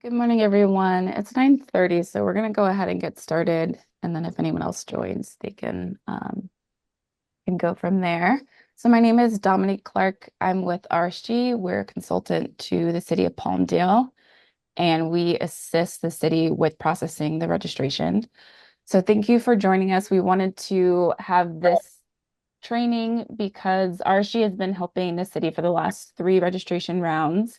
Good morning, everyone. It's 9:30, so we're going to go ahead and get started. And then if anyone else joins, they can go from there. So my name is Dominique Clark. I'm with RSG. We're a consultant to the City of Palmdale, and we assist the city with processing the registration. So thank you for joining us. We wanted to have this training because RSG has been helping the city for the last three registration rounds.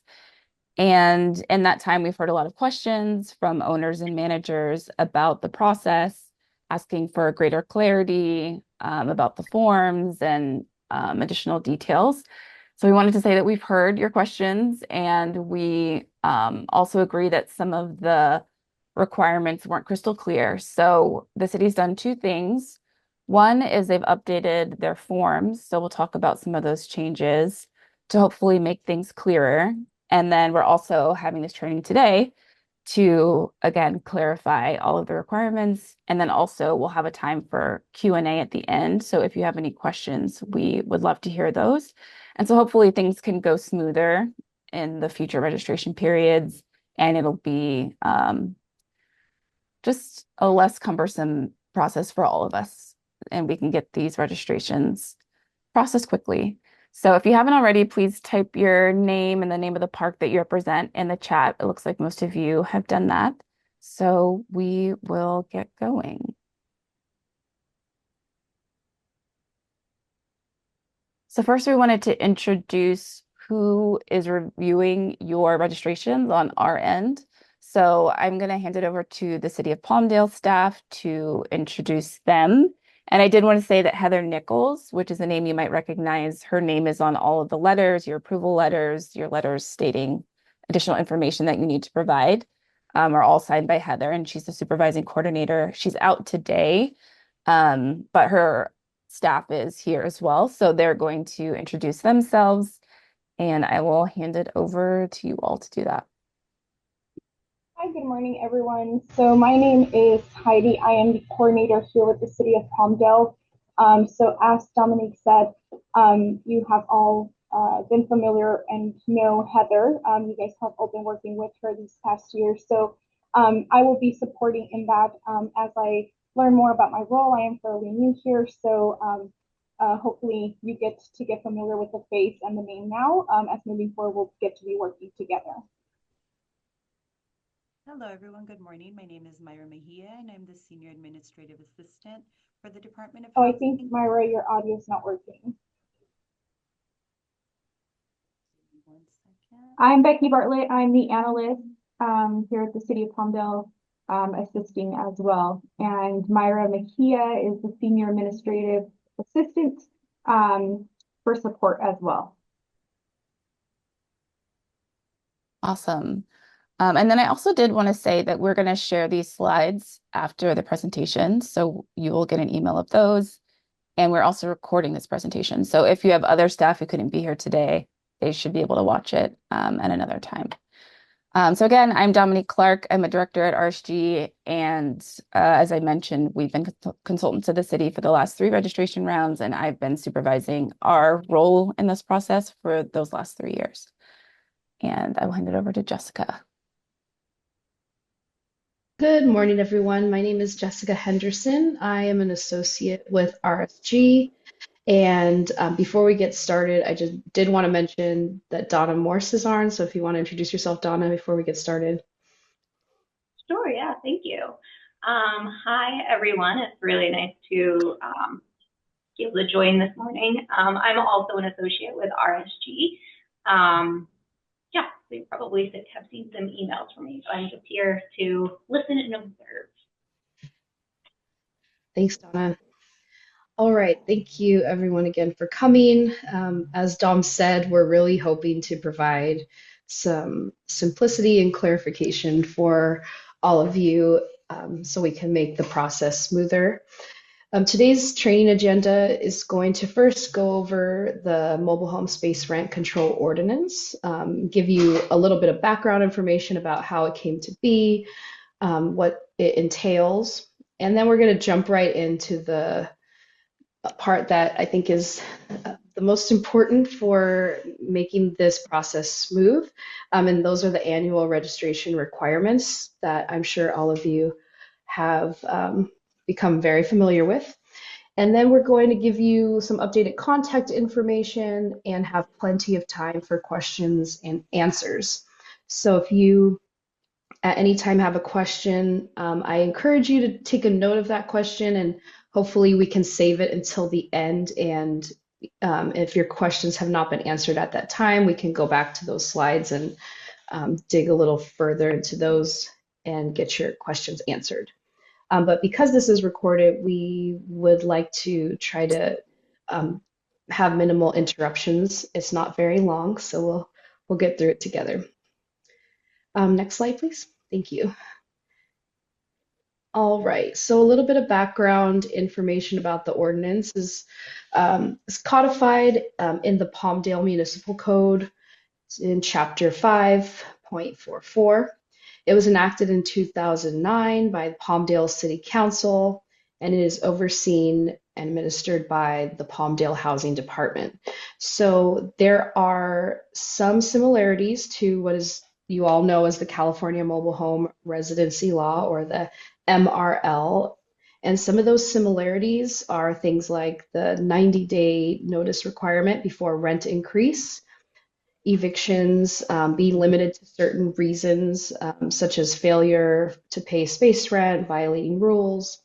And in that time, we've heard a lot of questions from owners and managers about the process, asking for greater clarity about the forms and additional details. So we wanted to say that we've heard your questions, and we also agree that some of the requirements weren't crystal clear. So the city's done two things. One is they've updated their forms. So we'll talk about some of those changes to hopefully make things clearer. And then we're also having this training today to, again, clarify all of the requirements. And then also we'll have a time for Q&A at the end. So if you have any questions, we would love to hear those. And so hopefully things can go smoother in the future registration periods, and it'll be just a less cumbersome process for all of us. And we can get these registrations processed quickly. So if you haven't already, please type your name and the name of the park that you represent in the chat. It looks like most of you have done that. So we will get going. So first we wanted to introduce who is reviewing your registrations on our end. So I'm going to hand it over to the City of Palmdale staff to introduce them. And I did want to say that Heather Nichols, which is a name you might recognize, her name is on all of the letters, your approval letters, your letters stating additional information that you need to provide, are all signed by Heather, and she's the supervising coordinator. She's out today, but her staff is here as well. So they're going to introduce themselves, and I will hand it over to you all to do that. Hi, good morning, everyone. So my name is Heidi. I am the coordinator here with the City of Palmdale. So as Dominique said, you have all been familiar and know Heather. You guys have all been working with her these past years. So I will be supporting in that as I learn more about my role. I am fairly new here, so hopefully you get to get familiar with the face and the name now. As moving forward, we'll get to be working together. Hello, everyone. Good morning. My name is Myra Mejia, and I'm the Senior Administrative Assistant for the Department of Oh, I think, Housing. Myra, your audio is not working. One second. I'm Becky Bartlett. I'm the analyst here at the City of Palmdale, assisting as well. And Myra Mejia is the Senior Administrative Assistant for support as well. Awesome. And then I also did want to say that we're going to share these slides after the presentation. So you will get an email of those. And we're also recording this presentation. So if you have other staff who couldn't be here today, they should be able to watch it at another time. So again, I'm Dominique Clark. I'm a director at RSG. And as I mentioned, we've been consultants of the city for the last three registration rounds, and I've been supervising our role in this process for those last 3 years. And I will hand it over to Jessica. Good morning, everyone. My name is Jessica Henderson. I am an associate with RSG. And before we get started, I just did want to mention that Donna Morse is on. So if you want to introduce yourself, Donna, before we get started. Sure, yeah, thank you. Hi, everyone. It's really nice to be able to join this morning. I'm also an associate with RSG. Yeah, so you probably have seen some emails from me, so I'm just here to listen and observe. Thanks, Donna. All right, thank you everyone again for coming. As Dom said, we're really hoping to provide some simplicity and clarification for all of you so we can make the process smoother. Today's training agenda is going to first go over the mobile home space rent control ordinance, give you a little bit of background information about how it came to be, what it entails, and then we're going to jump right into the part that I think is the most important for making this process smooth. And those are the annual registration requirements that I'm sure all of you have become very familiar with. And then we're going to give you some updated contact information and have plenty of time for questions and answers. So if you at any time have a question, I encourage you to take a note of that question and hopefully we can save it until the end. And if your questions have not been answered at that time, we can go back to those slides and dig a little further into those and get your questions answered. But because this is recorded, we would like to try to um, have minimal interruptions. It's not very long, so we'll get through it together. Next slide, please. Thank you. All right, so a little bit of background information about the ordinance is codified in the Palmdale Municipal Code in Chapter 5.44. It was enacted in 2009 by the Palmdale City Council, and it is overseen and administered by the Palmdale Housing Department. So there are some similarities to what is you all know as the California Mobile Home Residency Law, or the MRL. And some of those similarities are things like the 90-day notice requirement before rent increase, evictions being limited to certain reasons, such as failure to pay space rent, violating rules,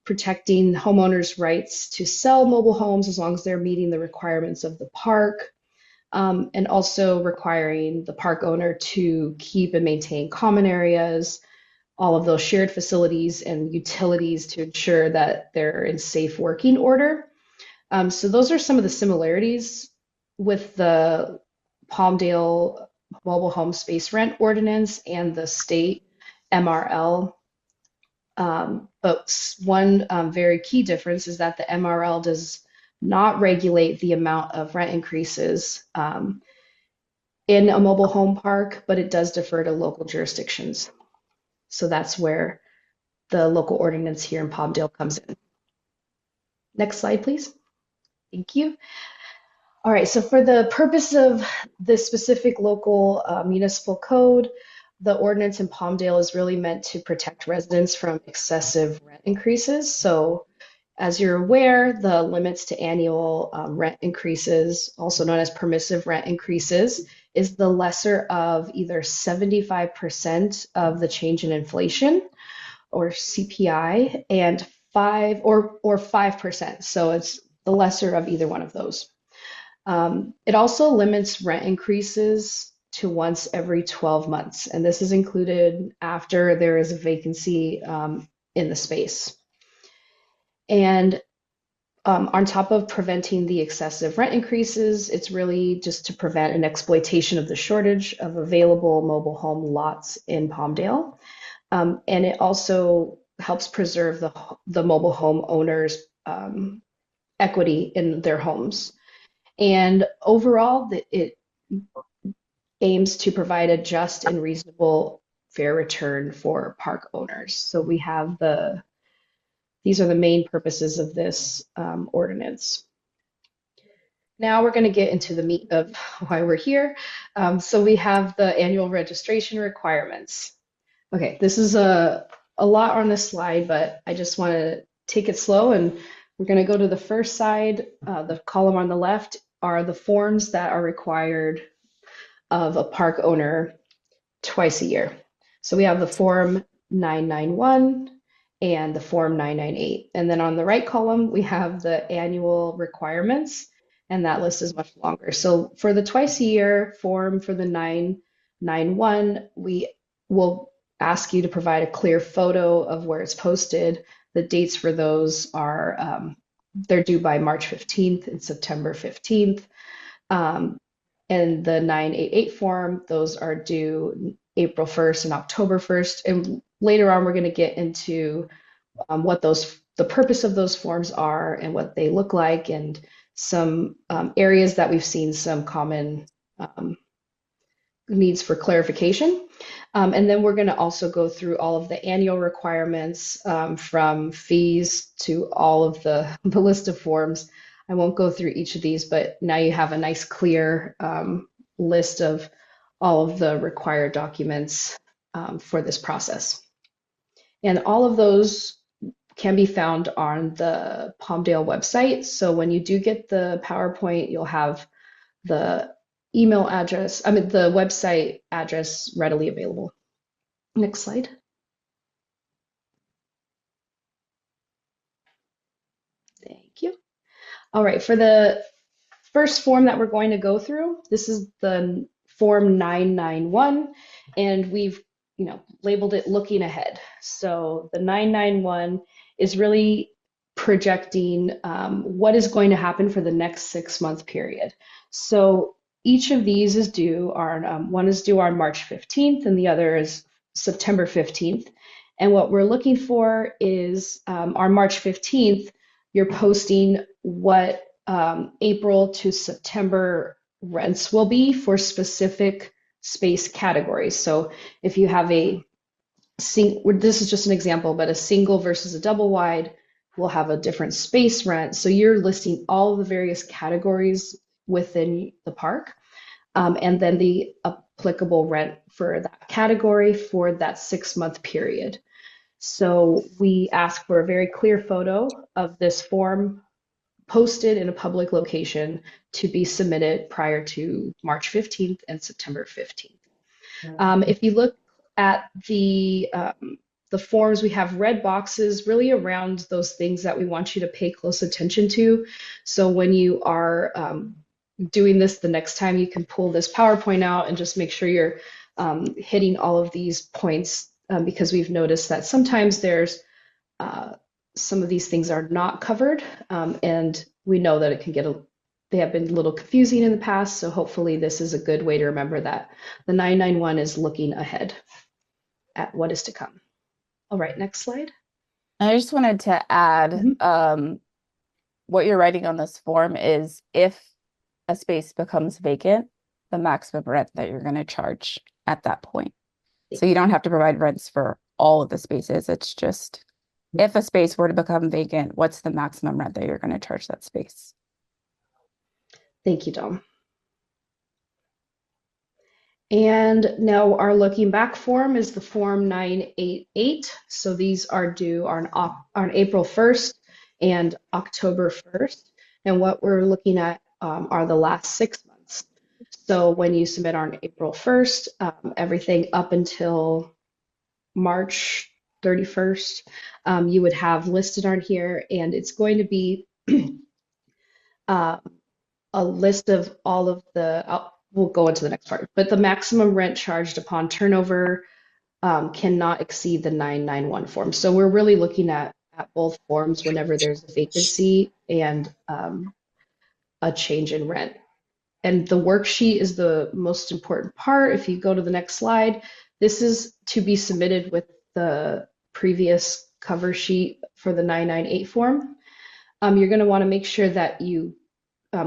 protecting homeowners' rights to sell mobile homes as long as they're meeting the requirements of the park, and also requiring the park owner to keep and maintain common areas, all of those shared facilities and utilities to ensure that they're in safe working order. So those are some of the similarities with the Palmdale Mobile Home Space Rent Ordinance and the state MRL. But one very key difference is that the MRL does not regulate the amount of rent increases in a mobile home park, but it does defer to local jurisdictions. So that's where the local ordinance here in Palmdale comes in. Next slide, please. Thank you. All right, so for the purpose of this specific local municipal code, the ordinance in Palmdale is really meant to protect residents from excessive rent increases. So as you're aware, the limits to annual rent increases, also known as permissive rent increases, is the lesser of either 75% of the change in inflation, or CPI, and 5%. So it's the lesser of either one of those. It also limits rent increases to once every 12 months, and this is included after there is a vacancy in the space. And on top of preventing the excessive rent increases, it's really just to prevent an exploitation of the shortage of available mobile home lots in Palmdale. And it also helps preserve the mobile home owners' equity in their homes. And overall, it aims to provide a just and reasonable fair return for park owners. So we have these are the main purposes of this ordinance. Now we're going to get into the meat of why we're here. So we have the annual registration requirements. Okay, this is a lot on this slide, but I just want to take it slow, and we're going to go to the first side. The column on the left are the forms that are required of a park owner twice a year. So we have the Form 991 and the Form 998. And then on the right column, we have the annual requirements, and that list is much longer. So for the twice a year form for the 991, we will ask you to provide a clear photo of where it's posted. The dates for those are, they're due by March 15th and September 15th. And the 988 form, those are due April 1st and October 1st. And later on, we're going to get into what the purpose of those forms are and what they look like, and some areas that we've seen some common needs for clarification. And then we're going to also go through all of the annual requirements, from fees to all of the list of forms. I won't go through each of these, but now you have a nice clear list of all of the required documents for this process. And all of those can be found on the Palmdale website. So when you do get the PowerPoint, you'll have the the website address readily available. Next slide. Thank you. All right, for the first form that we're going to go through, this is the form 991, and we've, labeled it looking ahead. So the 991 is really projecting what is going to happen for the next 6-month period. So each of these is due on, one is due on March 15th and the other is September 15th. And what we're looking for is on March 15th, you're posting what April to September rents will be for specific space categories. So if you have this is just an example, but a single versus a double wide will have a different space rent. So you're listing all of the various categories within the park, and then the applicable rent for that category for that 6-month period. So we ask for a very clear photo of this form posted in a public location to be submitted prior to March 15th and September 15th. If you look at the forms, we have red boxes really around those things that we want you to pay close attention to. So when you are doing this the next time, you can pull this PowerPoint out and just make sure you're hitting all of these points, because we've noticed that sometimes there's some of these things are not covered, and we know that it can they have been a little confusing in the past, so hopefully this is a good way to remember that the 991 is looking ahead at what is to come. All right, next slide. I just wanted to add, Mhm. what you're writing on this form is if a space becomes vacant, the maximum rent that you're going to charge at that point. So you don't have to provide rents for all of the spaces. It's just if a space were to become vacant, what's the maximum rent that you're going to charge that space? Thank you, Dom. And now our looking back form is the form 988. So these are due on April 1st and October 1st. And what we're looking at are the last 6 months. So when you submit on April 1st, everything up until March 31st, you would have listed on here, and it's going to be a list of all of we'll go into the next part, but the maximum rent charged upon turnover cannot exceed the 991 form. So we're really looking at both forms whenever there's a vacancy and a change in rent. And the worksheet is the most important part. If you go to the next slide, this is to be submitted with the previous cover sheet for the 998 form. You're going to want to make sure that you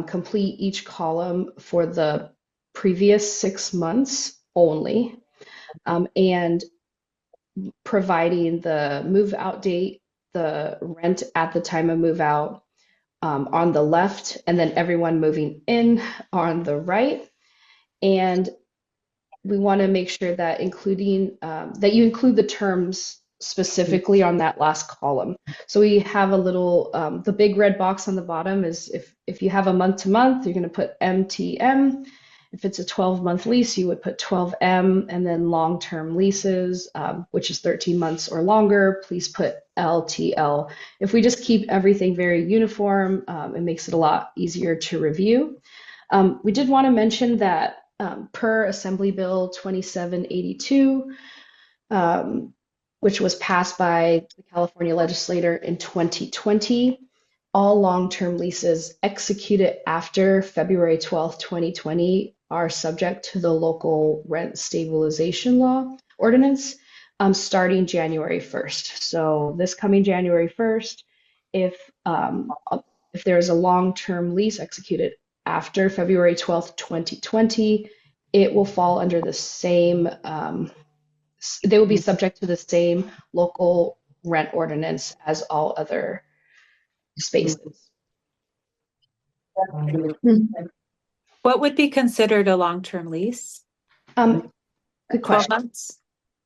complete each column for the previous 6 months only, and providing the move out date, the rent at the time of move out on the left, and then everyone moving in on the right. And we want to make sure that that you include the terms specifically on that last column. So we have a little, the big red box on the bottom is if you have a month to month, you're going to put MTM. If it's a 12-month lease, you would put 12M, and then long-term leases, which is 13 months or longer, please put LTL. If we just keep everything very uniform, it makes it a lot easier to review. We did want to mention that per Assembly Bill 2782, which was passed by the California legislature in 2020, all long-term leases executed after February 12th, 2020 are subject to the local rent stabilization law ordinance starting January 1st. So this coming January 1st, if there's a long-term lease executed after February 12th, 2020, it will fall under the same, they will be subject to the same local rent ordinance as all other spaces. What would be considered a long-term lease? Good 12 question. months?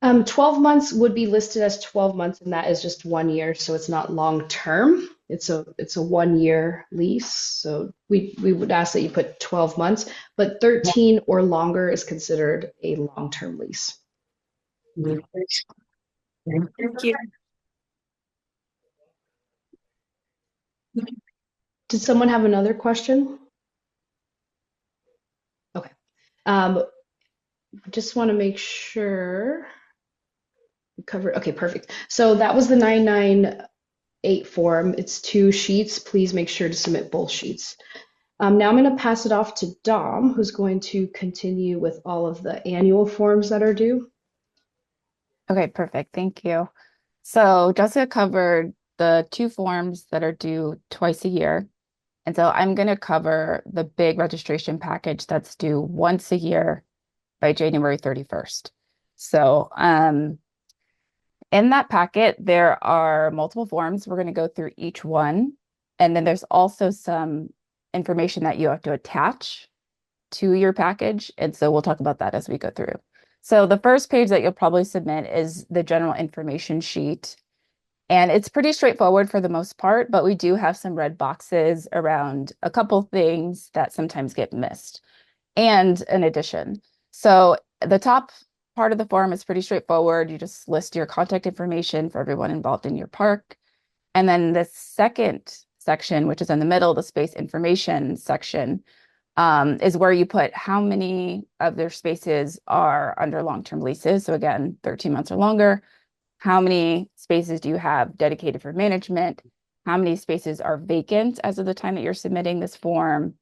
12 months would be listed as 12 months, and that is just 1 year, so it's not long term. It's a 1 year lease. So we would ask that you put 12 months, but 13 or longer is considered a long-term lease. Thank you. Did someone have another question? Okay. Just want to make sure we covered. Okay, perfect. So that was the 998 form. It's 2 sheets. Please make sure to submit both sheets. Now I'm going to pass it off to Dom, who's going to continue with all of the annual forms that are due. Okay, perfect. Thank you. So Jessica covered the 2 forms that are due twice a year. And so I'm going to cover the big registration package that's due once a year by January 31st. So in that packet, there are multiple forms. We're going to go through each one. And then there's also some information that you have to attach to your package. And so we'll talk about that as we go through. So the first page that you'll probably submit is the general information sheet. And it's pretty straightforward for the most part, but we do have some red boxes around a couple things that sometimes get missed and an addition. So the top part of the form is pretty straightforward. You just list your contact information for everyone involved in your park. And then the second section, which is in the middle, the space information section, is where you put how many of their spaces are under long-term leases. So again, 13 months or longer. How many spaces do you have dedicated for management? How many spaces are vacant as of the time that you're submitting this form?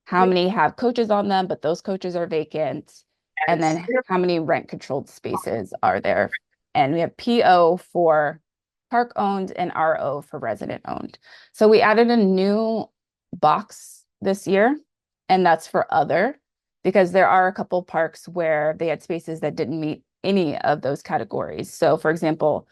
How many have coaches on them, but those coaches are vacant? And then how many rent-controlled spaces are there? And we have PO for park-owned and RO for resident-owned. So we added a new box this year, and that's for other, because there are a couple parks where they had spaces that didn't meet any of those categories. So for example,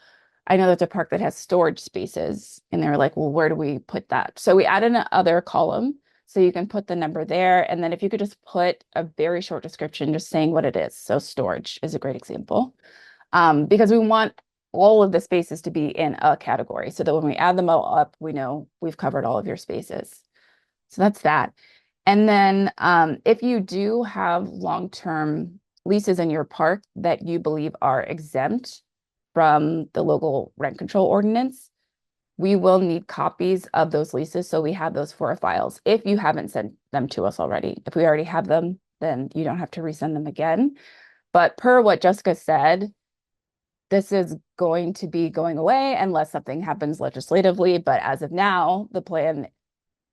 I know there's a park that has storage spaces and they're like, well, where do we put that? So we added an other column so you can put the number there. And then if you could just put a very short description, just saying what it is. So storage is a great example, because we want all of the spaces to be in a category so that when we add them all up, we know we've covered all of your spaces. So that's that. And then if you do have long-term leases in your park that you believe are exempt from the local rent control ordinance, we will need copies of those leases. So we have those for our files if you haven't sent them to us already. If we already have them, then you don't have to resend them again. But per what Jessica said, this is going to be going away unless something happens legislatively. But as of now, the plan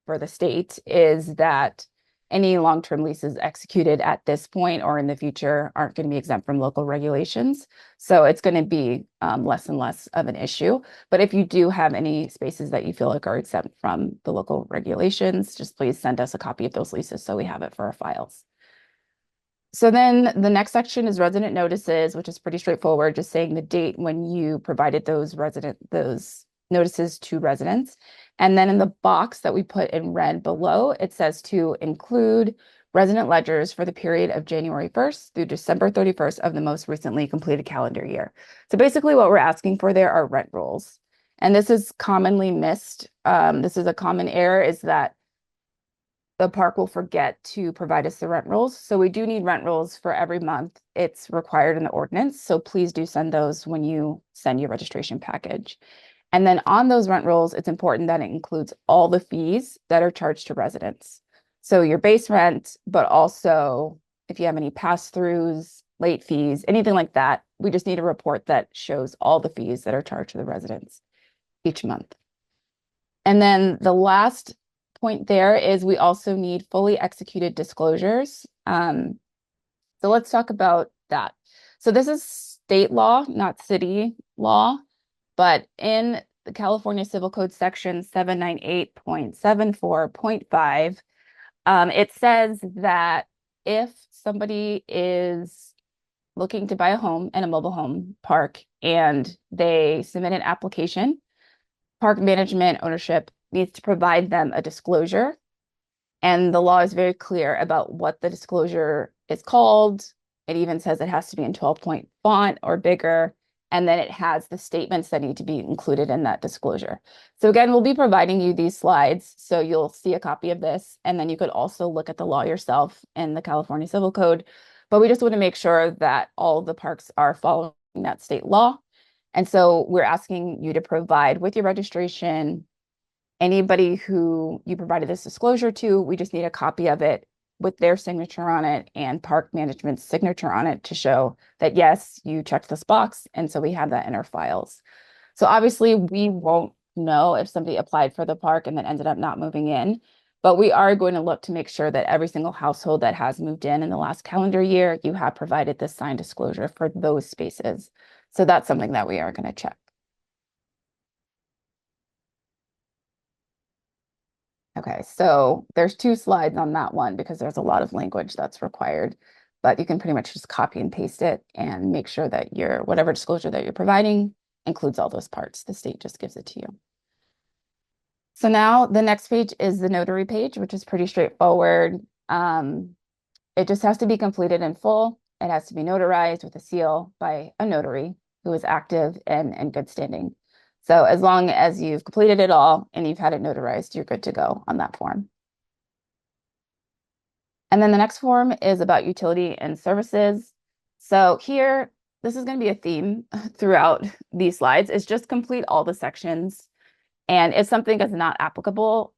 for the state is that any long-term leases executed at this point or in the future aren't going to be exempt from local regulations. So it's going to be less and less of an issue. But if you do have any spaces that you feel like are exempt from the local regulations, just please send us a copy of those leases so we have it for our files. So then the next section is resident notices, which is pretty straightforward, just saying the date when you provided those notices to residents. And then in the box that we put in red below, it says to include resident ledgers for the period of January 1st through December 31st of the most recently completed calendar year. So basically what we're asking for there are rent rolls. And this is commonly missed. This is a common error, is that the park will forget to provide us the rent rolls. So we do need rent rolls for every month. It's required in the ordinance. So please do send those when you send your registration package. And then on those rent rolls, it's important that it includes all the fees that are charged to residents. So your base rent, but also if you have any pass-throughs, late fees, anything like that, we just need a report that shows all the fees that are charged to the residents each month. And then the last point there is we also need fully executed disclosures. So let's talk about that. So this is state law, not city law. But in the California Civil Code section 798.74.5, it says that if somebody is looking to buy a home in a mobile home park and they submit an application, park management ownership needs to provide them a disclosure. And the law is very clear about what the disclosure is called. It even says it has to be in 12-point font or bigger. And then it has the statements that need to be included in that disclosure. So again, we'll be providing you these slides. So you'll see a copy of this. And then you could also look at the law yourself in the California Civil Code. But we just want to make sure that all of the parks are following that state law. And so we're asking you to provide with your registration, anybody who you provided this disclosure to, we just need a copy of it with their signature on it and park management's signature on it to show that, yes, you checked this box. And so we have that in our files. So obviously we won't know if somebody applied for the park and then ended up not moving in, but we are going to look to make sure that every single household that has moved in the last calendar year, you have provided this signed disclosure for those spaces. So that's something that we are going to check. Okay, so there's 2 slides on that one because there's a lot of language that's required, but you can pretty much just copy and paste it and make sure that your whatever disclosure that you're providing includes all those parts. The state just gives it to you. So now the next page is the notary page, which is pretty straightforward. It just has to be completed in full. It has to be notarized with a seal by a notary who is active and in good standing. So as long as you've completed it all and you've had it notarized, you're good to go on that form. And then the next form is about utility and services. So here, this is going to be a theme throughout these slides, is just complete all the sections. And if something is not applicable,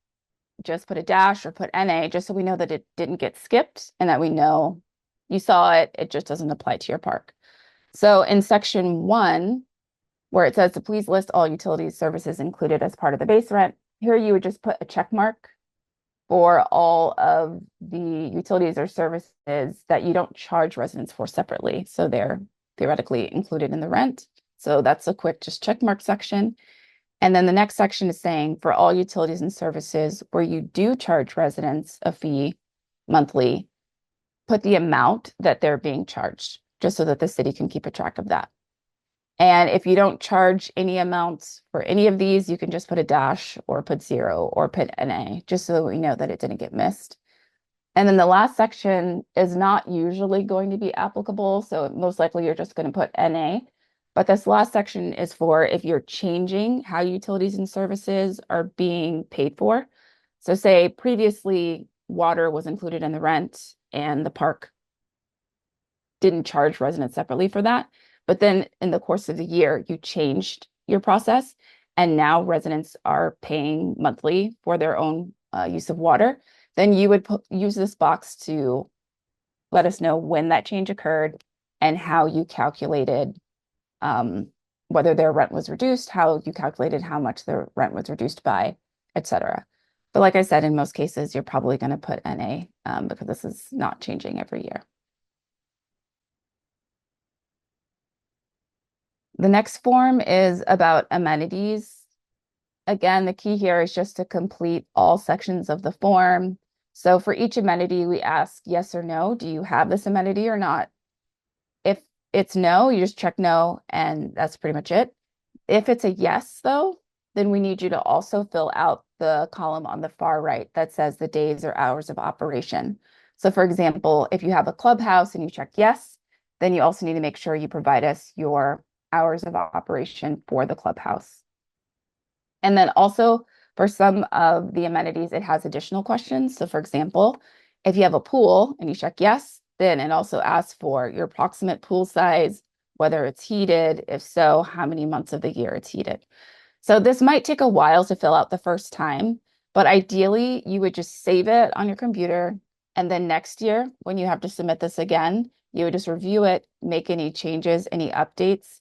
just put a dash or put NA, just so we know that it didn't get skipped and that we know you saw it, it just doesn't apply to your park. So in section 1, where it says to please list all utilities services included as part of the base rent, here you would just put a check mark for all of the utilities or services that you don't charge residents for separately. So they're theoretically included in the rent. So that's a quick just check mark section. And then the next section is saying for all utilities and services where you do charge residents a fee monthly, put the amount that they're being charged, just so that the city can keep a track of that. And if you don't charge any amounts for any of these, you can just put a dash or put 0 or put NA, just so we know that it didn't get missed. And then the last section is not usually going to be applicable. So most likely you're just going to put NA. But this last section is for if you're changing how utilities and services are being paid for. So say previously water was included in the rent and the park didn't charge residents separately for that. But then in the course of the year, you changed your process and now residents are paying monthly for their own use of water. Then you would use this box to let us know when that change occurred and how you calculated whether their rent was reduced, how you calculated how much their rent was reduced by, etc. But like I said, in most cases, you're probably going to put NA because this is not changing every year. The next form is about amenities. Again, the key here is just to complete all sections of the form. So for each amenity, we ask yes or no. Do you have this amenity or not? If it's no, you just check no, and that's pretty much it. If it's a yes, though, then we need you to also fill out the column on the far right that says the days or hours of operation. So for example, if you have a clubhouse and you check yes, then you also need to make sure you provide us your hours of operation for the clubhouse. And then also for some of the amenities, it has additional questions. So for example, if you have a pool and you check yes, then it also asks for your approximate pool size, whether it's heated, if so, how many months of the year it's heated. So this might take a while to fill out the first time, but ideally you would just save it on your computer. And then next year, when you have to submit this again, you would just review it, make any changes, any updates,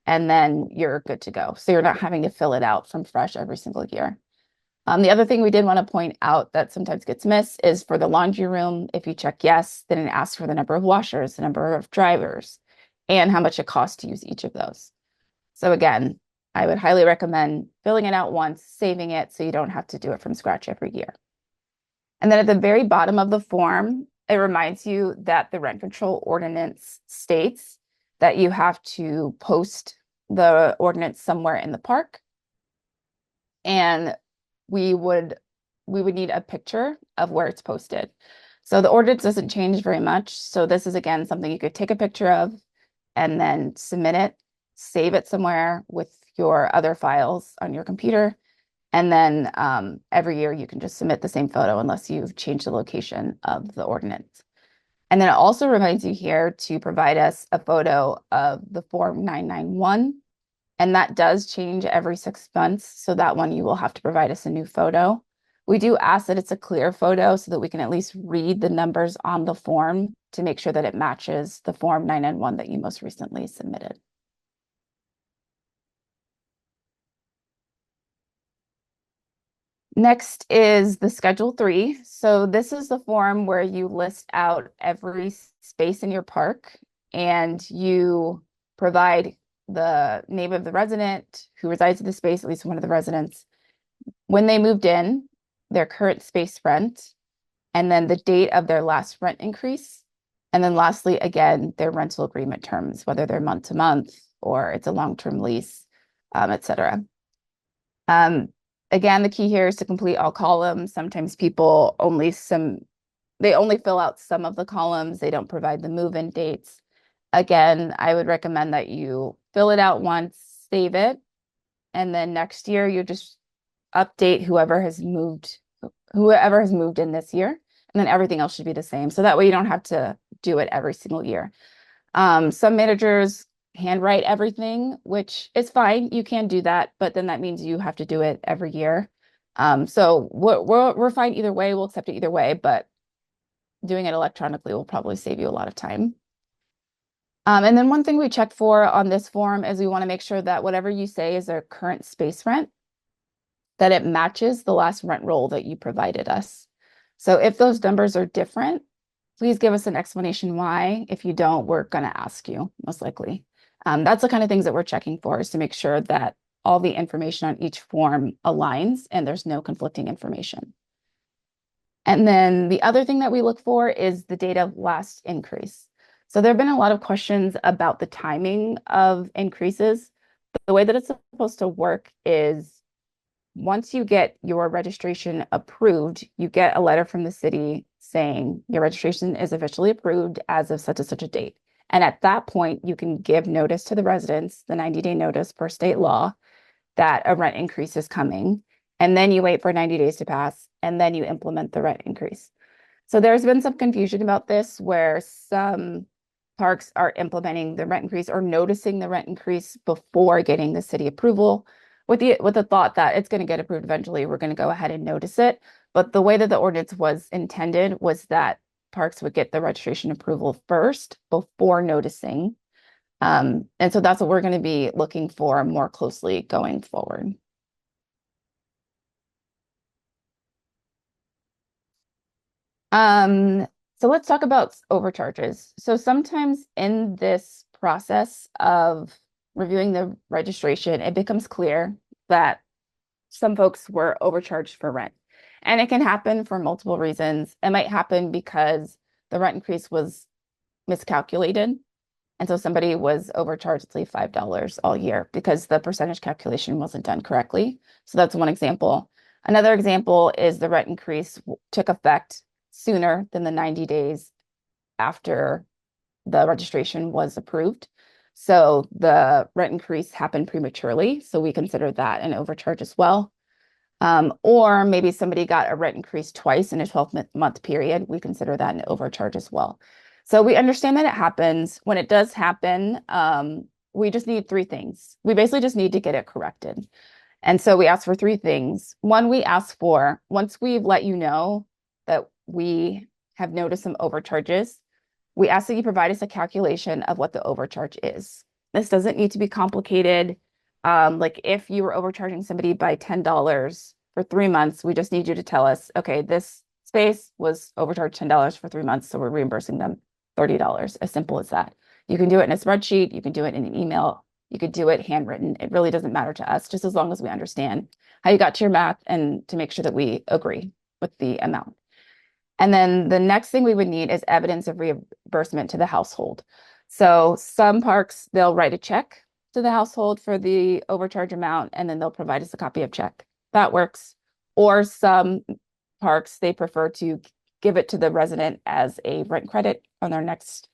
and then you're good to go. So you're not having to fill it out from fresh every single year. The other thing we did want to point out that sometimes gets missed is for the laundry room, if you check yes, then it asks for the number of washers, the number of dryers, and how much it costs to use each of those. So again, I would highly recommend filling it out once, saving it so you don't have to do it from scratch every year. And then at the very bottom of the form, it reminds you that the rent control ordinance states that you have to post the ordinance somewhere in the park. And we would need a picture of where it's posted. So the ordinance doesn't change very much. So this is again something you could take a picture of and then submit it, save it somewhere with your other files on your computer. And then every year you can just submit the same photo unless you've changed the location of the ordinance. And then it also reminds you here to provide us a photo of the Form 991. And that does change every 6 months. So that one you will have to provide us a new photo. We do ask that it's a clear photo so that we can at least read the numbers on the form to make sure that it matches the Form 991 that you most recently submitted. Next is the Schedule 3. So this is the form where you list out every space in your park and you provide the name of the resident who resides in the space, at least one of the residents, when they moved in, their current space rent, and then the date of their last rent increase. And then lastly, again, their rental agreement terms, whether they're month to month or it's a long-term lease, et cetera. Again, the key here is to complete all columns. Sometimes people only fill out some of the columns. They don't provide the move-in dates. Again, I would recommend that you fill it out once, save it, and then next year you just update whoever has moved in this year, and then everything else should be the same. So that way you don't have to do it every single year. Some managers handwrite everything, which is fine. You can do that, but then that means you have to do it every year. So we're fine either way. We'll accept it either way, but doing it electronically will probably save you a lot of time. And then one thing we check for on this form is we want to make sure that whatever you say is their current space rent, that it matches the last rent roll that you provided us. So if those numbers are different, please give us an explanation why. If you don't, we're going to ask you, most likely. That's the kind of things that we're checking for, is to make sure that all the information on each form aligns and there's no conflicting information. And then the other thing that we look for is the date of last increase. So there have been a lot of questions about the timing of increases. The way that it's supposed to work is once you get your registration approved, you get a letter from the city saying your registration is officially approved as of such and such a date. And at that point, you can give notice to the residents, the 90-day notice per state law, that a rent increase is coming. And then you wait for 90 days to pass, and then you implement the rent increase. So there's been some confusion about this, where some parks are implementing the rent increase or noticing the rent increase before getting the city approval, with the thought that it's going to get approved eventually. We're going to go ahead and notice it. But the way that the ordinance was intended was that parks would get the registration approval first before noticing. And so that's what we're going to be looking for more closely going forward. So let's talk about overcharges. So sometimes in this process of reviewing the registration, it becomes clear that some folks were overcharged for rent. And it can happen for multiple reasons. It might happen because the rent increase was miscalculated. And so somebody was overcharged, let's say $5 all year because the percentage calculation wasn't done correctly. So that's one example. Another example is the rent increase took effect sooner than the 90 days after the registration was approved. So the rent increase happened prematurely. So we consider that an overcharge as well. Or maybe somebody got a rent increase twice in a 12-month period. We consider that an overcharge as well. So we understand that it happens. When it does happen, we just need three things. We basically just need to get it corrected. And so we ask for three things. One, we ask for, once we've let you know that we have noticed some overcharges, we ask that you provide us a calculation of what the overcharge is. This doesn't need to be complicated. Like if you were overcharging somebody by $10 for 3 months, we just need you to tell us, okay, this space was overcharged $10 for 3 months, so we're reimbursing them $30, as simple as that. You can do it in a spreadsheet, you can do it in an email, you could do it handwritten. It really doesn't matter to us, just as long as we understand how you got to your math and to make sure that we agree with the amount. And then the next thing we would need is evidence of reimbursement to the household. So some parks, they'll write a check to the household for the overcharge amount, and then they'll provide us a copy of check. That works. Or some parks, they prefer to give it to the resident as a rent credit on their next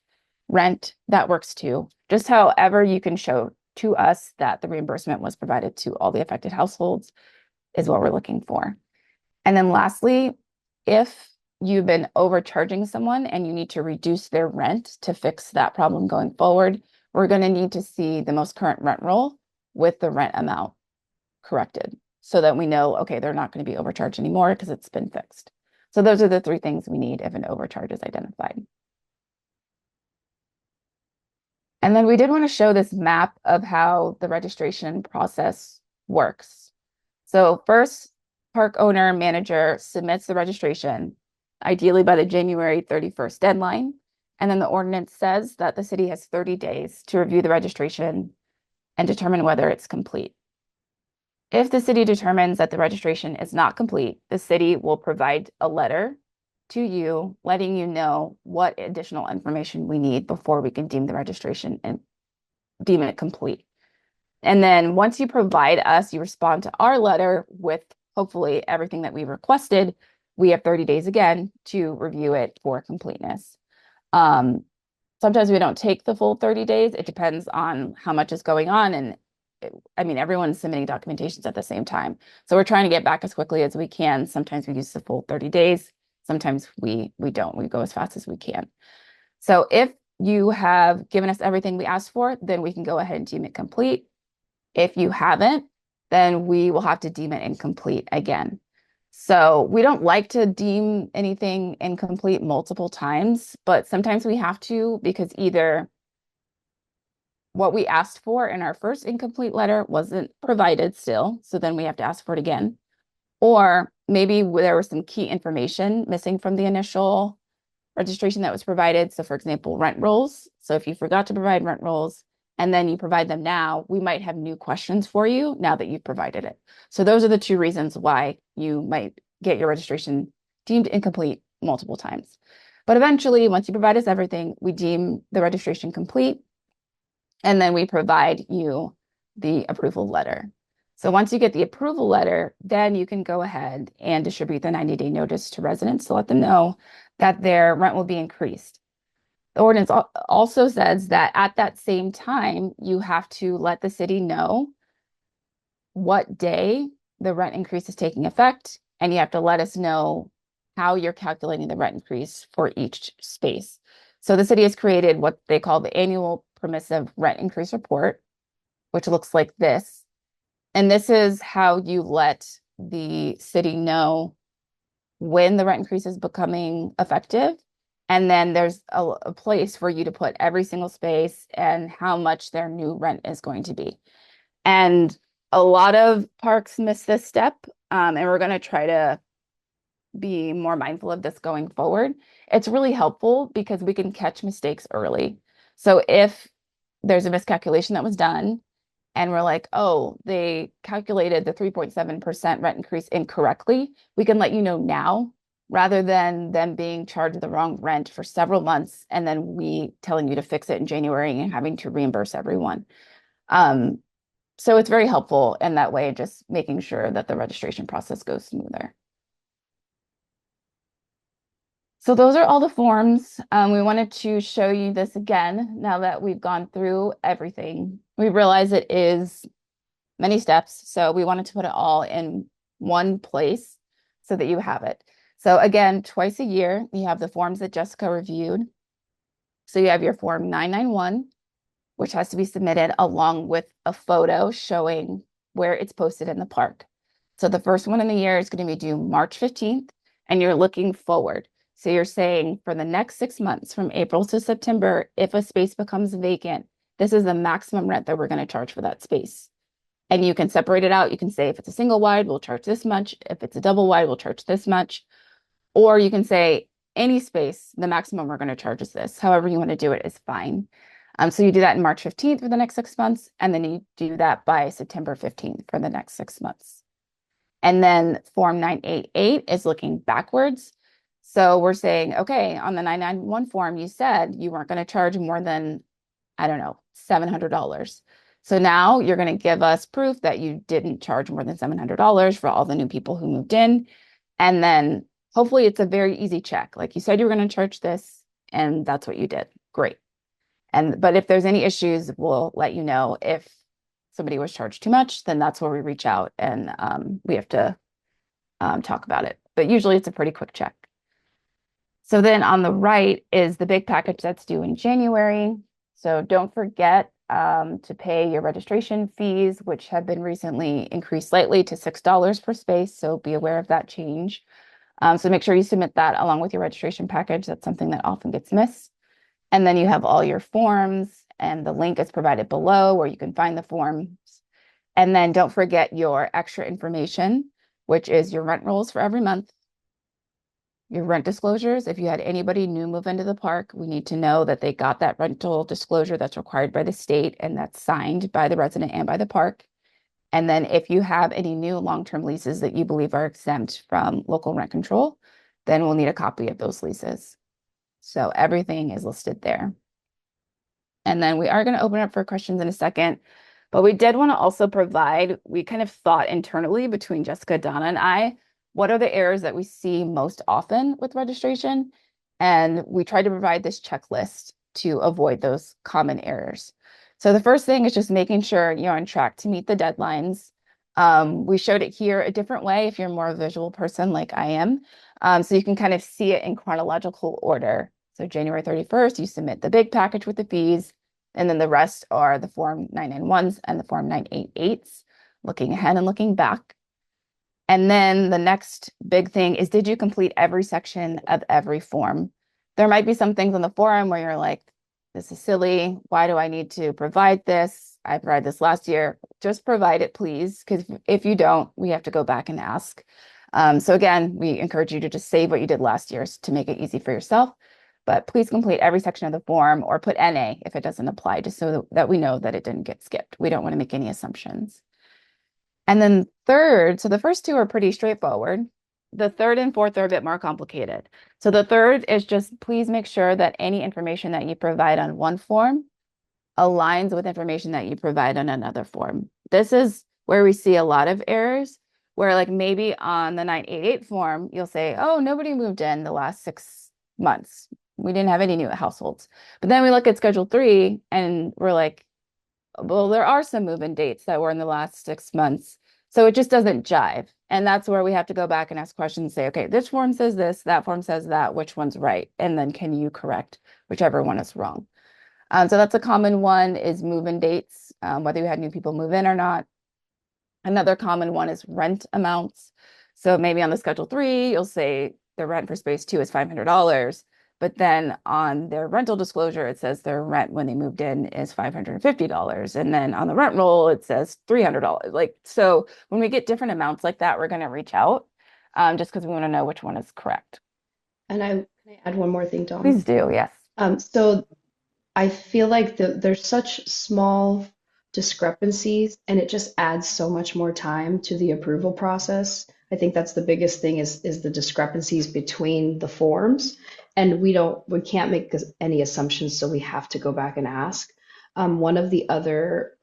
rent. That works too. Just however you can show to us that the reimbursement was provided to all the affected households is what we're looking for. And then lastly, if you've been overcharging someone and you need to reduce their rent to fix that problem going forward, we're going to need to see the most current rent roll with the rent amount corrected so that we know, okay, they're not going to be overcharged anymore because it's been fixed. So those are the three things we need if an overcharge is identified. And then we did want to show this map of how the registration process works. So first, park owner manager submits the registration, ideally by the January 31st deadline. And then the ordinance says that the city has 30 days to review the registration and determine whether it's complete. If the city determines that the registration is not complete, the city will provide a letter to you, letting you know what additional information we need before we can deem the registration and deem it complete. And then once you provide us, you respond to our letter with hopefully everything that we requested, we have 30 days again to review it for completeness. Sometimes we don't take the full 30 days. It depends on how much is going on. And I mean, everyone's submitting documentations at the same time. So we're trying to get back as quickly as we can. Sometimes we use the full 30 days. Sometimes we don't. We go as fast as we can. So if you have given us everything we asked for, then we can go ahead and deem it complete. If you haven't, then we will have to deem it incomplete again. So we don't like to deem anything incomplete multiple times, but sometimes we have to because either what we asked for in our first incomplete letter wasn't provided still, so then we have to ask for it again. Or maybe there was some key information missing from the initial registration that was provided. So for example, rent rolls. So if you forgot to provide rent rolls and then you provide them now, we might have new questions for you now that you've provided it. So those are the two reasons why you might get your registration deemed incomplete multiple times. But eventually, once you provide us everything, we deem the registration complete, and then we provide you the approval letter. So once you get the approval letter, then you can go ahead and distribute the 90-day notice to residents to let them know that their rent will be increased. The ordinance also says that at that same time, you have to let the city know what day the rent increase is taking effect, and you have to let us know how you're calculating the rent increase for each space. So the city has created what they call the annual permissive rent increase report, which looks like this. And this is how you let the city know when the rent increase is becoming effective. And then there's a place for you to put every single space and how much their new rent is going to be. And a lot of parks miss this step, and we're going to try to be more mindful of this going forward. It's really helpful because we can catch mistakes early. So if there's a miscalculation that was done and we're like, oh, they calculated the 3.7% rent increase incorrectly, we can let you know now rather than them being charged the wrong rent for several months and then we telling you to fix it in January and having to reimburse everyone. So it's very helpful in that way, just making sure that the registration process goes smoother. So those are all the forms. We wanted to show you this again now that we've gone through everything. We realize it is many steps, so we wanted to put it all in one place so that you have it. So again, twice a year, you have the forms that Jessica reviewed. So you have your form 991, which has to be submitted along with a photo showing where it's posted in the park. So the first one in the year is going to be due March 15th, and you're looking forward. So you're saying for the next 6 months, from April to September, if a space becomes vacant, this is the maximum rent that we're going to charge for that space. And you can separate it out. You can say if it's a single wide, we'll charge this much. If it's a double wide, we'll charge this much. Or you can say any space, the maximum we're going to charge is this. However you want to do it is fine. So you do that in March 15th for the next 6 months, and then you do that by September 15th for the next 6 months. And then Form 988 is looking backwards. So we're saying, okay, on the 991 form, you said you weren't going to charge more than, I don't know, $700. So now you're going to give us proof that you didn't charge more than $700 for all the new people who moved in. And then hopefully it's a very easy check. Like you said, you were going to charge this, and that's what you did. Great. But if there's any issues, we'll let you know. If somebody was charged too much, then that's where we reach out and we have to talk about it. But usually it's a pretty quick check. So then on the right is the big package that's due in January. So don't forget to pay your registration fees, which have been recently increased slightly to $6 per space. So be aware of that change. So make sure you submit that along with your registration package. That's something that often gets missed. And then you have all your forms, and the link is provided below where you can find the forms. And then don't forget your extra information, which is your rent rolls for every month, your rent disclosures. If you had anybody new move into the park, we need to know that they got that rental disclosure that's required by the state and that's signed by the resident and by the park. And then if you have any new long-term leases that you believe are exempt from local rent control, then we'll need a copy of those leases. So everything is listed there. And then we are going to open up for questions in a second, but we did want to also provide, we kind of thought internally between Jessica, Donna, and I, what are the errors that we see most often with registration? And we tried to provide this checklist to avoid those common errors. So the first thing is just making sure you're on track to meet the deadlines. We showed it here a different way if you're more a visual person like I am. So you can kind of see it in chronological order. So January 31st, you submit the big package with the fees, and then the rest are the Form 991s and the Form 988s, looking ahead and looking back. And then the next big thing is, did you complete every section of every form? There might be some things on the form where you're like, this is silly. Why do I need to provide this? I provided this last year. Just provide it, please, because if you don't, we have to go back and ask. So again, we encourage you to just save what you did last year to make it easy for yourself. But please complete every section of the form or put NA if it doesn't apply, just so that we know that it didn't get skipped. We don't want to make any assumptions. And then third, so the first two are pretty straightforward. The third and fourth are a bit more complicated. So the third is just please make sure that any information that you provide on one form aligns with information that you provide on another form. This is where we see a lot of errors, where like maybe on the 988 form, you'll say, oh, nobody moved in the last 6 months. We didn't have any new households. But then we look at Schedule 3 and we're like, well, there are some move-in dates that were in the last 6 months. So it just doesn't jive. And that's where we have to go back and ask questions and say, okay, this form says this, that form says that, which one's right? And then can you correct whichever one is wrong? So that's a common one is move-in dates, whether you had new people move in or not. Another common one is rent amounts. So maybe on the Schedule 3, you'll say the rent for space 2 is $500. But then on their rental disclosure, it says their rent when they moved in is $550. And then on the rent roll, it says $300. Like, so when we get different amounts like that, we're going to reach out just because we want to know which one is correct. And can I add one more thing, Dom? Please do, yes. So I feel like there's such small discrepancies, and it just adds so much more time to the approval process. I think that's the biggest thing is the discrepancies between the forms, and we can't make any assumptions, so we have to go back and ask. One of the other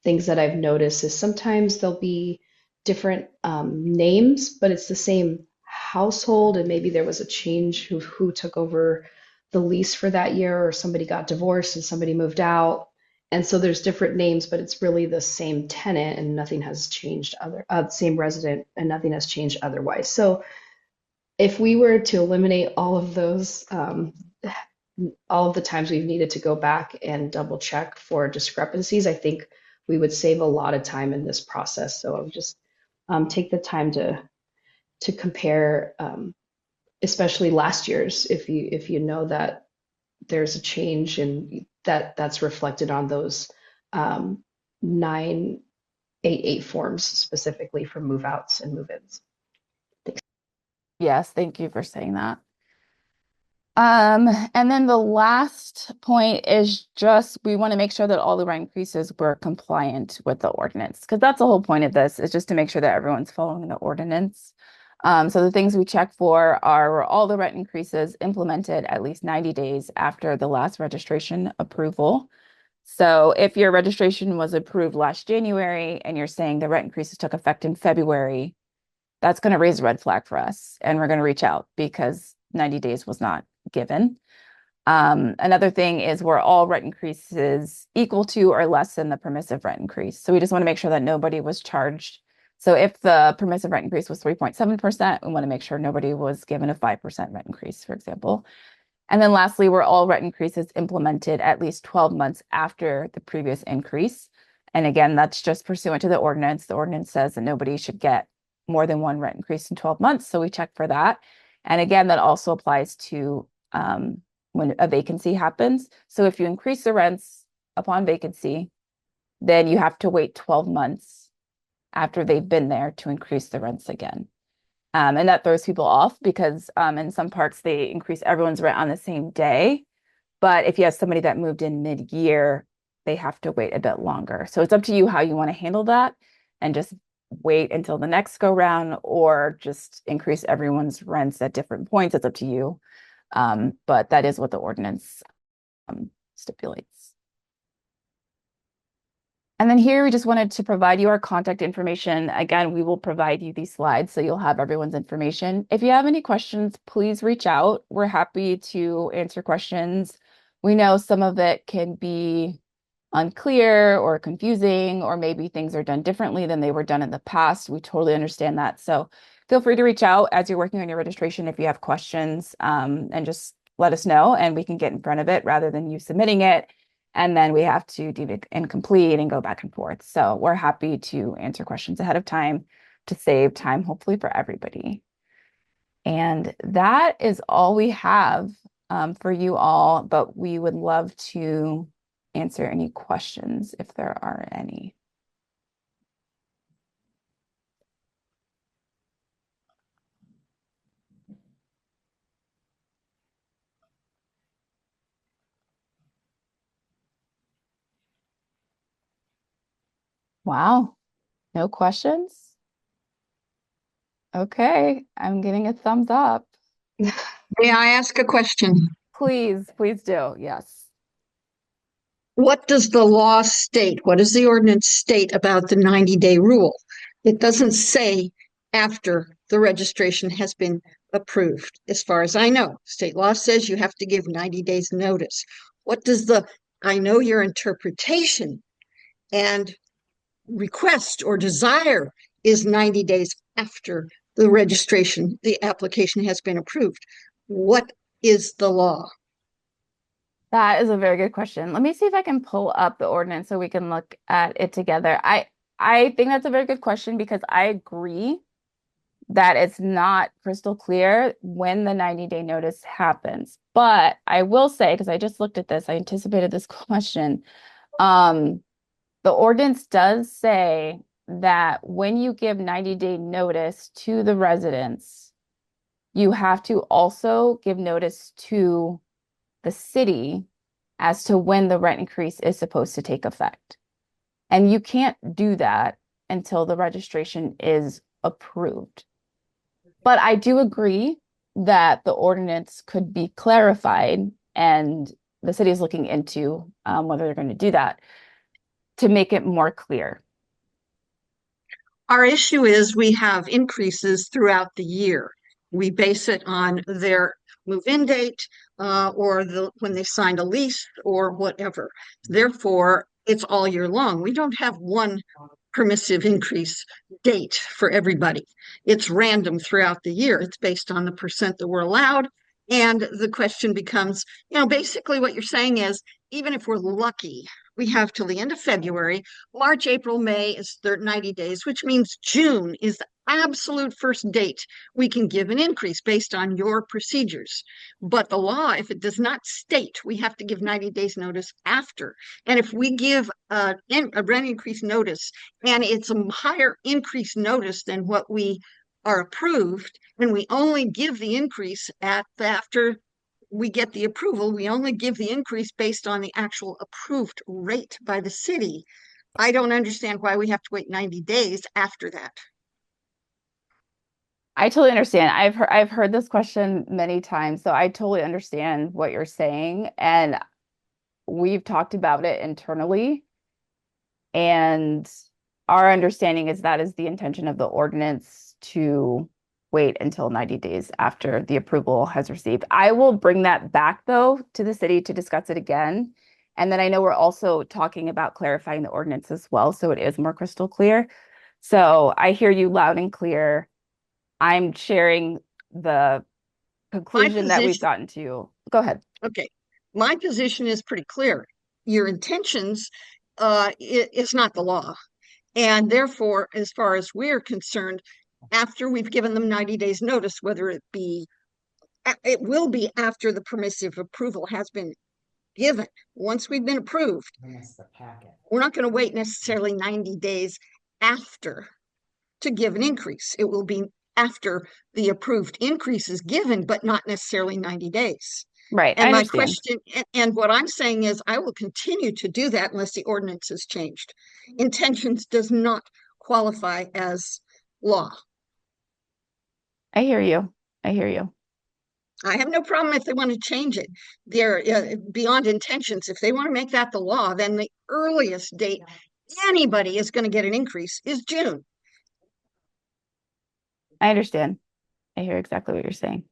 things that I've noticed is sometimes there'll be different names, but it's the same household, and maybe there was a change who took over the lease for that year, or somebody got divorced and somebody moved out. And so there's different names, but it's really the same tenant and nothing has changed same resident and nothing has changed otherwise. So if we were to eliminate all of those, all of the times we've needed to go back and double check for discrepancies, I think we would save a lot of time in this process. So I would just take the time to compare, especially last year's, if you know that there's a change and that's reflected on those 988 forms specifically for move outs and move ins. Thanks. Yes, thank you for saying that. And then the last point is just we want to make sure that all the rent increases were compliant with the ordinance, because that's the whole point of this, is just to make sure that everyone's following the ordinance. So the things we check for are were all the rent increases implemented at least 90 days after the last registration approval. So if your registration was approved last January and you're saying the rent increases took effect in February, that's going to raise a red flag for us. And we're going to reach out because 90 days was not given. Another thing is were all rent increases equal to or less than the permissive rent increase. So we just want to make sure that nobody was charged. So if the permissive rent increase was 3.7%, we want to make sure nobody was given a 5% rent increase, for example. And then lastly, were all rent increases implemented at least 12 months after the previous increase. And again, that's just pursuant to the ordinance. The ordinance says that nobody should get more than one rent increase in 12 months. So we check for that. And again, that also applies to when a vacancy happens. So if you increase the rents upon vacancy, then you have to wait 12 months after they've been there to increase the rents again. And that throws people off because in some parks they increase everyone's rent on the same day. But if you have somebody that moved in mid-year, they have to wait a bit longer. So it's up to you how you want to handle that and just wait until the next go round or just increase everyone's rents at different points. It's up to you. But that is what the ordinance stipulates. And then here we just wanted to provide you our contact information. Again, we will provide you these slides so you'll have everyone's information. If you have any questions, please reach out. We're happy to answer questions. We know some of it can be unclear or confusing, or maybe things are done differently than they were done in the past. We totally understand that. So feel free to reach out as you're working on your registration if you have questions, and just let us know and we can get in front of it rather than you submitting it. And then we have to deem it incomplete and go back and forth. So we're happy to answer questions ahead of time to save time, hopefully for everybody. And that is all we have for you all, but we would love to answer any questions if there are any. Wow, no questions? Okay, I'm getting a thumbs up. May I ask a question? Please do. Yes. What does the law state? What does the ordinance state about the 90-day rule? It doesn't say after the registration has been approved. As far as I know, state law says you have to give 90 days notice. I know your interpretation and request or desire is 90 days after the application has been approved. What is the law? That is a very good question. Let me see if I can pull up the ordinance so we can look at it together. I think that's a very good question because I agree that it's not crystal clear when the 90-day notice happens. But I will say, because I just looked at this, I anticipated this question. The ordinance does say that when you give 90-day notice to the residents, you have to also give notice to the city as to when the rent increase is supposed to take effect. And you can't do that until the registration is approved. But I do agree that the ordinance could be clarified, and the city is looking into whether they're going to do that to make it more clear. Our issue is we have increases throughout the year. We base it on their move-in date or when they signed a lease or whatever. Therefore, it's all year long. We don't have one permissive increase date for everybody. It's random throughout the year. It's based on the percent that we're allowed. And the question becomes, basically what you're saying is, even if we're lucky, we have till the end of February. March, April, May is 90 days, which means June is the absolute first date we can give an increase based on your procedures. But the law, if it does not state, we have to give 90 days notice after. And if we give a rent increase notice and it's a higher increase notice than what we are approved, and we only give the increase after we get the approval, we only give the increase based on the actual approved rate by the city. I don't understand why we have to wait 90 days after that. I totally understand. I've heard this question many times, so I totally understand what you're saying. And we've talked about it internally, and our understanding is that is the intention of the ordinance to wait until 90 days after the approval has received. I will bring that back though to the city to discuss it again. And then I know we're also talking about clarifying the ordinance as well, so it is more crystal clear. So I hear you loud and clear. I'm sharing the My conclusion that we've position, gotten to. Go ahead. okay, my position is pretty clear. Your intentions is not the law. And therefore, as far as we're concerned, after we've given them 90 days notice, whether it will be after the permissive approval has been given. Once we've been approved, we're not going to wait necessarily 90 days after to give an increase. It will be after the approved increase is given, but not necessarily 90 days. Right. I And my understand. question, and what I'm saying is, I will continue to do that unless the ordinance is changed. Intentions does not qualify as law. I hear you. I hear you. I have no problem if they want to change it. They're beyond intentions. If they want to make that the law, then the earliest date anybody is going to get an increase is June. I understand. I hear exactly what you're saying.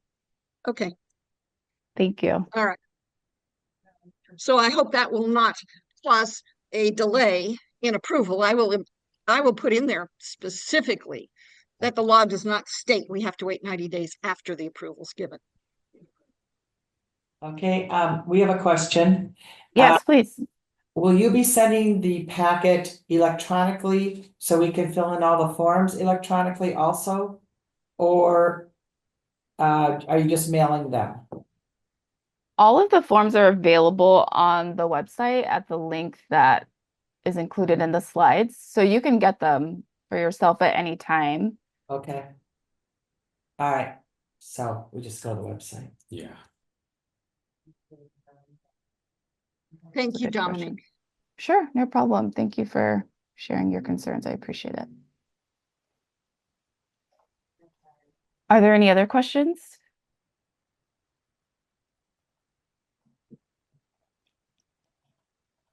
Okay. Thank you. All right. So I hope that will not cause a delay in approval. I will put in there specifically that the law does not state we have to wait 90 days after the approval is given. Okay, we have a question. Yes, please. Will you be sending the packet electronically so we can fill in all the forms electronically also? Or are you just mailing them? All of the forms are available on the website at the link that is included in the slides. So you can get them for yourself at any time. Okay. All right. So we just go to the website. Yeah. Thank you, Good Dominic. question. Sure, no problem. Thank you for sharing your concerns. I appreciate it. Are there any other questions?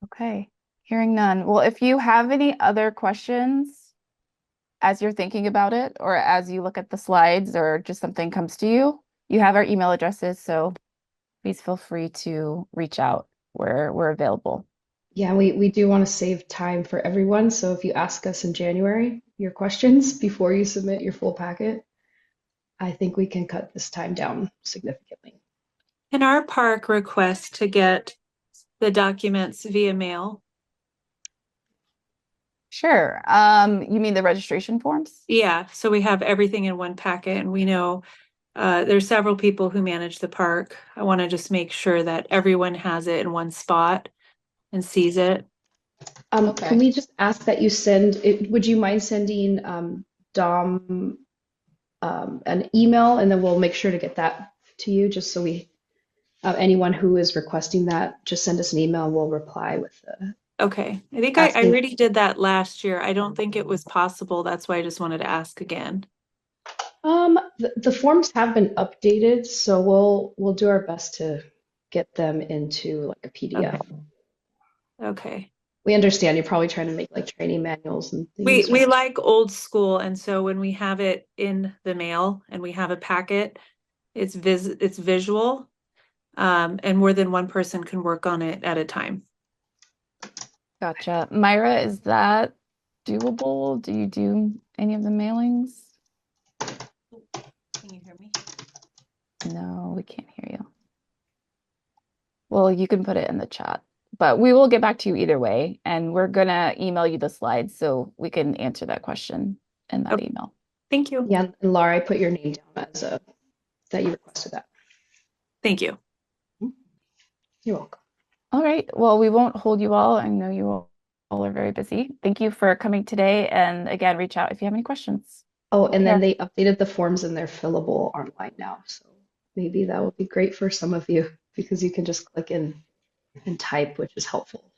Okay, hearing none. Well, if you have any other questions as you're thinking about it, or as you look at the slides, or just something comes to you, you have our email addresses, so please feel free to reach out. We're available. Yeah, we do want to save time for everyone. So if you ask us in January your questions before you submit your full packet, I think we can cut this time down significantly. Can our park request to get the documents via mail? Sure. You mean the registration forms? Yeah, so we have everything in one packet, and we know there's several people who manage the park. I want to just make sure that everyone has it in one spot and sees it. Okay. Can we just ask that you send it? Would you mind sending Dom an email, and then we'll make sure to get that to you, just so we anyone who is requesting that, just send us an email. We'll reply with the Okay, I think I asking. already did that last year. I don't think it was possible. That's why I just wanted to ask again. The forms have been updated, so we'll do our best to get them into like a PDF. Okay. We understand you're probably trying to make like training manuals and things. We like old school, and so when we have it in the mail and we have a packet, it's visual, and more than one person can work on it at a time. Gotcha. Myra, is that doable? Do you do any of the mailings? Can you hear me? No, we can't hear you. Well, you can put it in the chat, but we will get back to you either way, and we're gonna email you the slides so we can answer that question in that email. Thank you. Yeah, and Laura, I put your name down as that you requested that. Thank you. You're welcome. All right. Well, we won't hold you all. I know you all are very busy. Thank you for coming today. And again, reach out if you have any questions. Oh, Take and care. then they updated the forms and they're fillable online now. So maybe that would be great for some of you because you can just click in and type, which is helpful.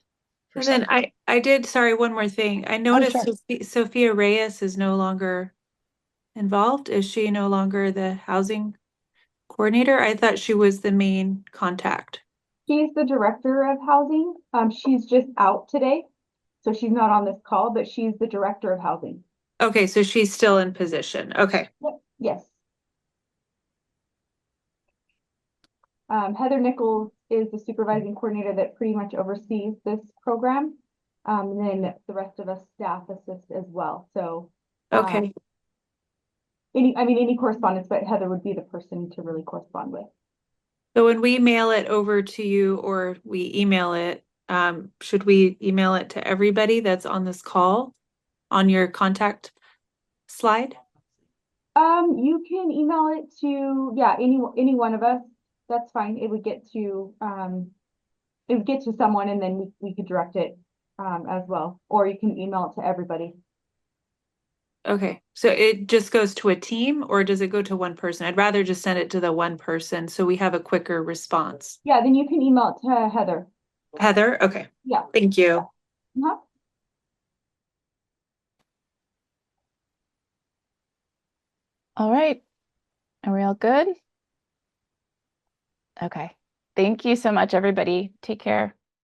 And then I did, sorry, one more thing. I noticed sure. Sophia Reyes is no longer involved? Is she no longer the housing coordinator? I thought she was the main contact. She's the director of housing. She's just out today, so she's not on this call, but she's the director of housing. Okay, so she's still in position. Okay. Yep. Yes. Heather Nichols is the supervising coordinator that pretty much oversees this program. And then the rest of us staff assist as well. So Okay. any correspondence, but Heather would be the person to really correspond with. So when we mail it over to you or we email it, should we email it to everybody that's on this call on your contact slide? You can email it to, yeah, any one of us. That's fine. It would get to someone and then we could direct it as well. Or you can email it to everybody. Okay, so it just goes to a team or does it go to one person? I'd rather just send it to the one person so we have a quicker response. Yeah, then you can email it to Heather. Heather? Okay. Yeah. Thank you. Uh-huh. All right. Are we all good? Okay. Thank you so much, everybody. Take care.